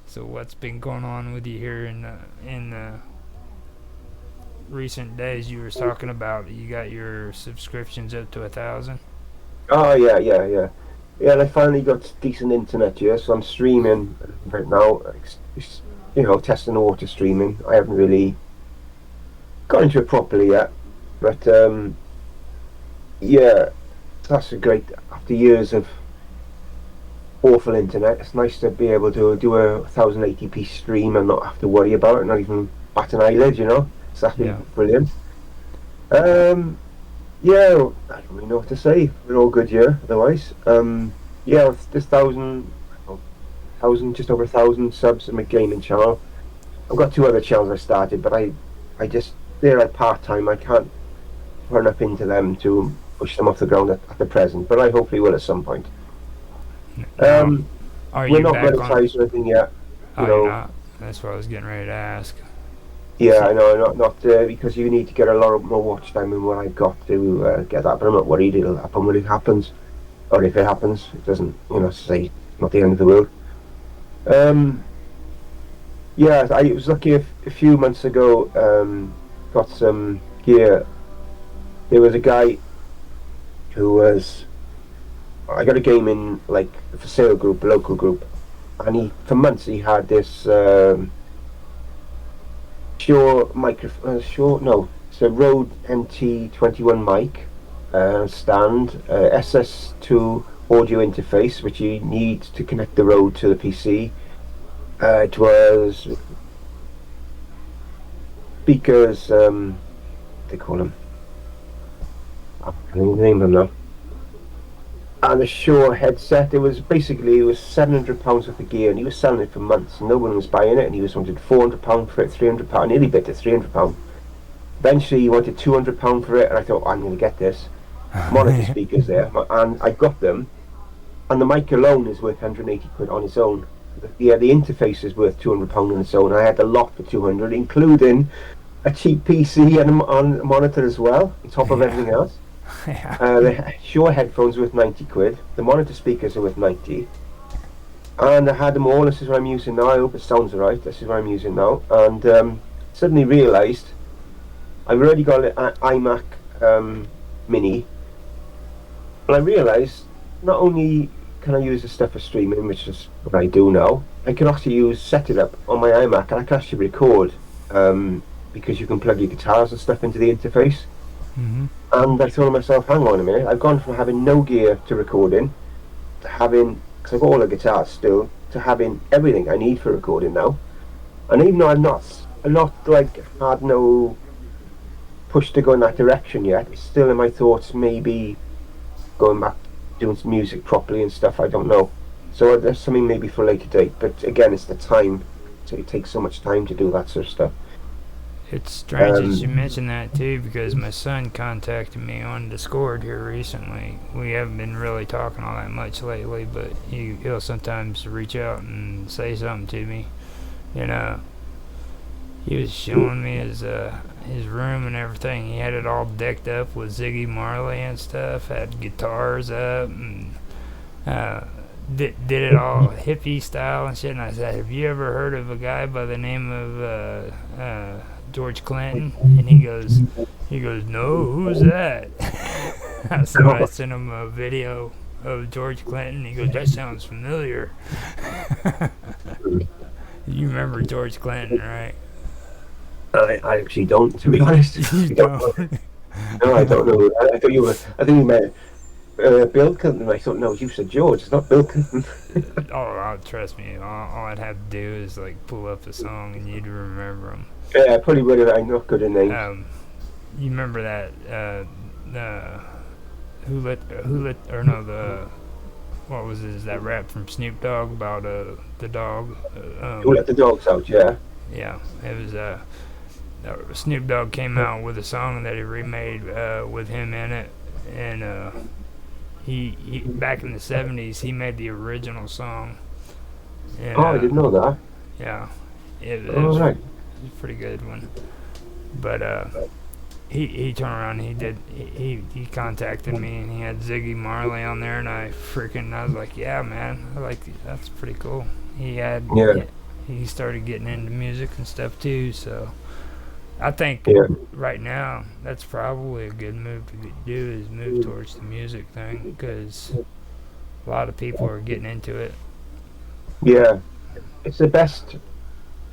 So what's been going on with you here in the recent days? You were talking about you got your subscriptions up to 1,000. Oh yeah, yeah, yeah. Yeah, and I finally got decent internet here, so I'm streaming right now. Testing the water streaming. I haven't really got into it properly yet, but yeah, that's a great. After years of awful internet, it's nice to be able to do a 1080p stream and not have to worry about it, not even bat an eyelid. So that's been Yeah. brilliant. Um, yeah, well, I don't really know what to say. We're all good here, otherwise. Yeah, with this just over 1,000 subs in my gaming channel. I've got two other channels I started, but I just they're like part time. I can't run up into them to push them off the ground at the present, but I hopefully will at some point. Now, Um, are we're you not back on? monetized or anything yet. You Oh, you're know, not. That's what I was getting ready to ask. yeah, So, I know, not because you need to get a lot more watch time than what I've got to get that. But I'm not worried; it'll happen when it happens, or if it happens, it doesn't. Say not the end of the world. Um, yeah, I was lucky a few months ago. Got some gear. There was a guy who was. I got a game in like a for sale group, a local group, and he for months he had this Shure microphone. Shure no, it's a Rode NT21 mic stand, SS2 audio interface, which you need to connect the Rode to the PC. It was speakers. What they call them? I can't even name them now. And a Shure headset. It was £700 worth of gear, and he was selling it for months, and no one was buying it. And he was wanted £400 for it, £300, nearly bid to £300. Eventually, he wanted £200 for it, and I thought, I'm going to get this. Monitor speakers there, and I got them. And the mic alone is worth 180 quid on its own. The interface is worth £200 on its own. I had the lot for 200, including a cheap PC and a monitor as well, on top of everything else. yeah. The Shure headphones are worth 90 quid. The monitor speakers are worth 90. And I had them all. This is what I'm using now. I hope it sounds right. This is what I'm using now. And suddenly realised I've already got an iMac Mini. And I realised not only can I use this stuff for streaming, which is what I do now, I can actually set it up on my iMac, and I can actually record because you can plug your guitars and stuff into the interface. Mm-hmm. And I thought to myself, hang on a minute, I've gone from having no gear to recording to having, because I've got all the guitars still, to having everything I need for recording now. And even though I'm not like had no push to go in that direction yet, it's still in my thoughts maybe going back doing some music properly and stuff. I don't know. So there's something maybe for a later date. But again, it's the time. So it takes so much time to do that sort of stuff. It's strange that you mention that too, because my son contacted me on Discord here recently. We haven't been really talking all that much lately, but he'll sometimes reach out and say something to me. And he was showing me his room and everything. He had it all decked up with Ziggy Marley and stuff. Had guitars up and did it all hippie style and shit. And I said, "Have you ever heard of a guy by the name of George Clinton?" And he goes, "No, who's that?" So I sent him a video of George Clinton. He goes, "That sounds familiar." You remember George Clinton, right? I actually don't, to be honest. You don't? No, I don't know. I thought you meant Bill Clinton. I thought, no, you said George. It's not Bill Clinton. Trust me. All I'd have to do is like pull up a song and you'd remember him. Yeah, I probably would have. I'm not good at names. You remember that? What was it? That rap from Snoop Dogg about the dog? Who let the dogs out? Yeah. Yeah, it was. Snoop Dogg came out with a song that he remade with him in it, and he back in the '70s he made the original song. And, I didn't know that. Yeah, it was a pretty good one. But he turned around and he contacted me and he had Ziggy Marley on there, and I was like, yeah, man, that's pretty cool. He started getting into music and stuff too, so I think right now that's probably a good move to do, is move towards the music thing, because a lot of people are getting into it. Yeah, it's the best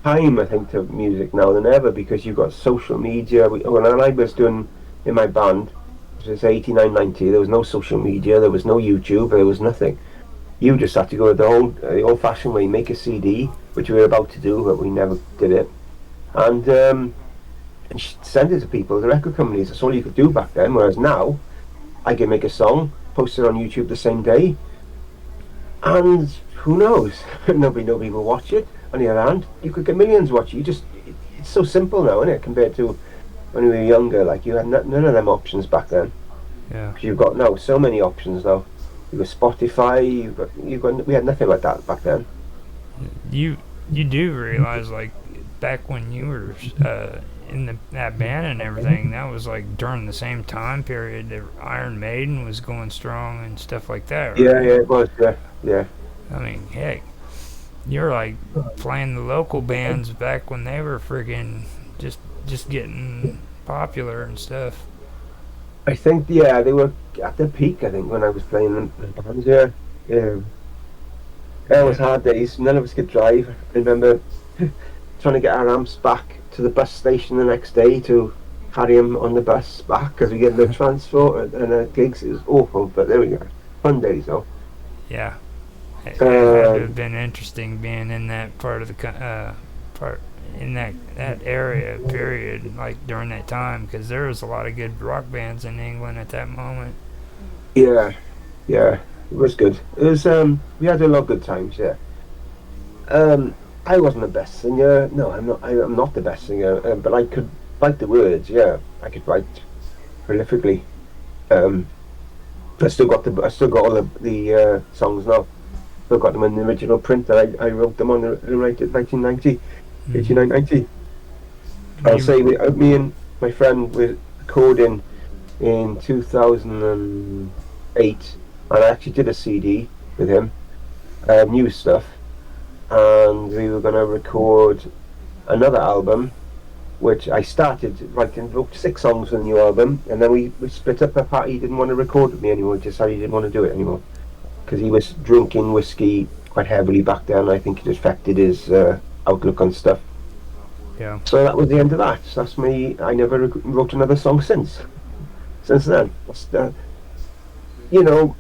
time, I think, to music now than ever, because you've got social media. When I was doing in my band, it was 89, 90, there was no social media, there was no YouTube, there was nothing. You just had to go the old-fashioned way, make a CD, which we were about to do, but we never did it, and send it to people, the record companies. That's all you could do back then. Whereas now, I can make a song, post it on YouTube the same day, and who knows? Nobody will watch it. On the other hand, you could get millions watching. It's so simple now, isn't it? Compared to when we were younger, like you had none of them options back then. Yeah. You've got now so many options now. You got Spotify. We had nothing like that back then. You do realize, like, back when you were in that band and everything, that was like during the same time period that Iron Maiden was going strong and stuff like that, right? Yeah, it was. Yeah. I mean, heck, you're like playing the local bands back when they were friggin' just getting popular and stuff. I think, they were at their peak, I think, when I was playing in bands, yeah. It was hard days. None of us could drive. I remember trying to get our amps back to the bus station the next day to carry them on the bus back, because we get no transport and gigs. It was awful, but there we go. Fun days, though. Yeah. It would have been interesting being in that part of the in that area period, like during that time, because there was a lot of good rock bands in England at that moment. Yeah, it was good. It was we had a lot of good times. Yeah. I wasn't the best singer. No, I'm not. I'm not the best singer, but I could write the words. Yeah, I could write prolifically. I still got all the songs now. Still got them in the original print that I wrote them on in 1990, 89, I'll say me and my friend were recording in 2008, and I actually did a CD with him, new stuff, and we were going to record another album, which I started wrote 6 songs for the new album, and then we split up apart. He didn't want to record with me anymore, just said he didn't want to do it anymore, because he was drinking whiskey quite heavily back then. I think it affected his outlook on stuff. Yeah. So that was the end of that. That's me. I never wrote another song since. since then. You know,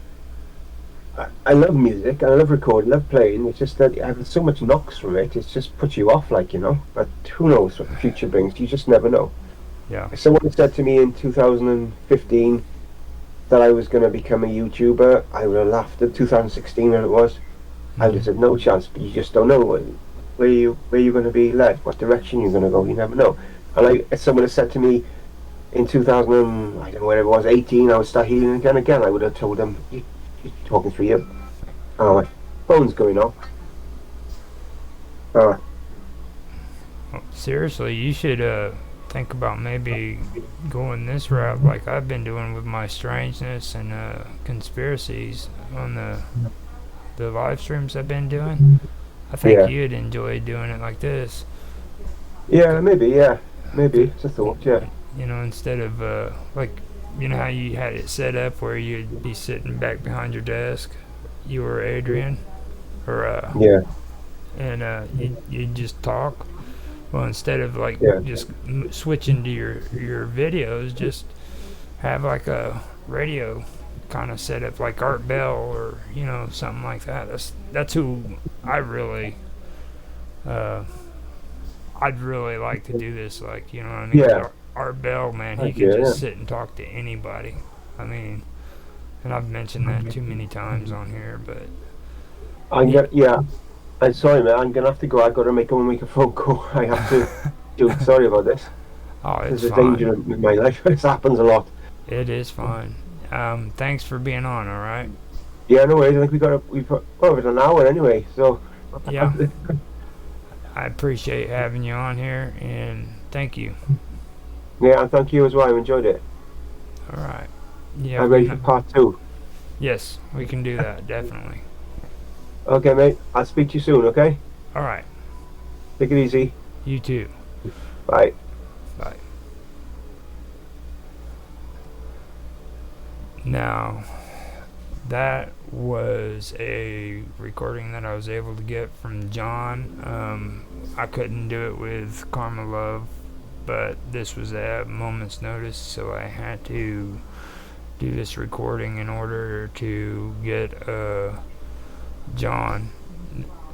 I love music, I love recording, I love playing. It's just that I have so much knocks from it. It's just puts you off, like, you know. But who knows what the future brings? You just never know. Yeah. If someone had said to me in 2015 that I was going to become a YouTuber, I would have laughed. In 2016, when it was, I would have said no chance. But you just don't know where you're going to be led, what direction you're going to go. You never know. And like if someone had said to me in 2000, I don't know where it was, 18, I would start healing again. I would have told them, you're talking through you. Oh, my phone's going off. Oh, Seriously, you should think about maybe going this route like I've been doing with my strangeness and conspiracies on the live streams I've been doing. I think yeah. you'd enjoy doing it like this. Yeah, maybe, yeah. Maybe. It's a thought, yeah. You know, instead of like, you know how you had it set up where you'd be sitting back behind your desk, you or Adrian, or Yeah, and you'd just talk. Well, instead of like yeah. just switching to your videos, just have like a radio kind of setup like Art Bell or you know something like that. That's who I really I'd really like to do this. Like you know what I mean? 'Cause Yeah. Art Bell, man, he can Yeah, yeah. just sit and talk to anybody. I mean, and I've mentioned that too many times on here, but Yeah. I'm sorry, man. I'm gonna have to go. I gotta make a phone call. I have to. Dude, sorry about this. oh, it's There's a fine. danger in my life. This happens a lot. It is fine. Thanks for being on. All right. Yeah, no worries. I think we've put over an hour anyway. So. Yeah. I appreciate having you on here, and thank you. Yeah, and thank you as well. I enjoyed it. All right. Yeah. I'm ready for part 2. Yes, we can do that definitely. Okay, mate. I'll speak to you soon. Okay. All right. Take it easy. You too. Bye. Bye. Now, that was a recording that I was able to get from John. I couldn't do it with Karma Love, but this was at moment's notice, so I had to do this recording in order to get John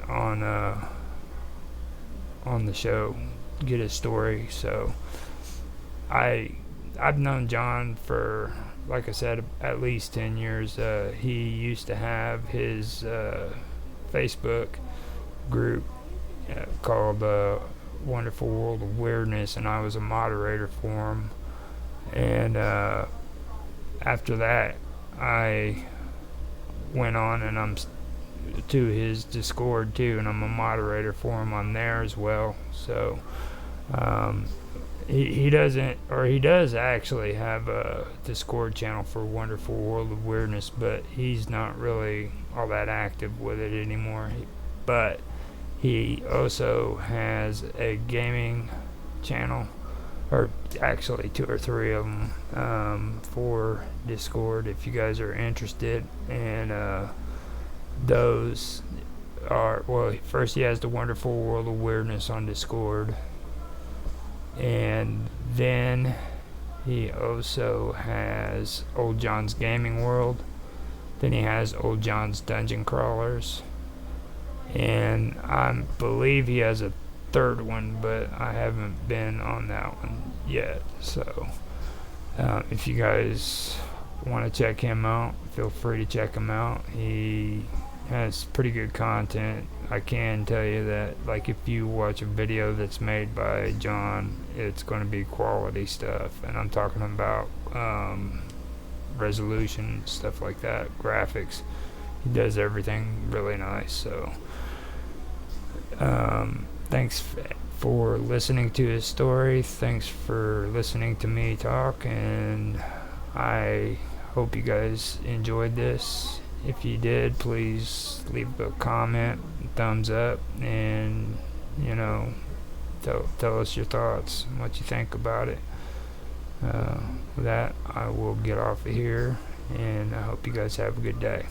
on the show, get his story. So I've known John for, like I said, at least 10 years. He used to have his Facebook group called Wonderful World of Weirdness, and I was a moderator for him. And after that, I went on and I'm to his Discord too, and I'm a moderator for him on there as well. So he doesn't, or he does actually have a Discord channel for Wonderful World of Weirdness, but he's not really all that active with it anymore. But he also has a gaming channel, or actually 2 or 3 of them for Discord if you guys are interested. And those are, well, first he has the Wonderful World of Weirdness on Discord, and then he also has Old John's Gaming World, then he has Old John's Dungeon Crawlers, and I believe he has a third one, but I haven't been on that one yet. So if you guys want to check him out, feel free to check him out. He has pretty good content. I can tell you that, like, if you watch a video that's made by John, it's going to be quality stuff, and I'm talking about resolution, stuff like that, graphics. He does everything really nice. So thanks for listening to his story. Thanks for listening to me talk, and I hope you guys enjoyed this. If you did, please leave a comment, thumbs up, and you know, tell us your thoughts and what you think about it. With that, I will get off of here, and I hope you guys have a good day.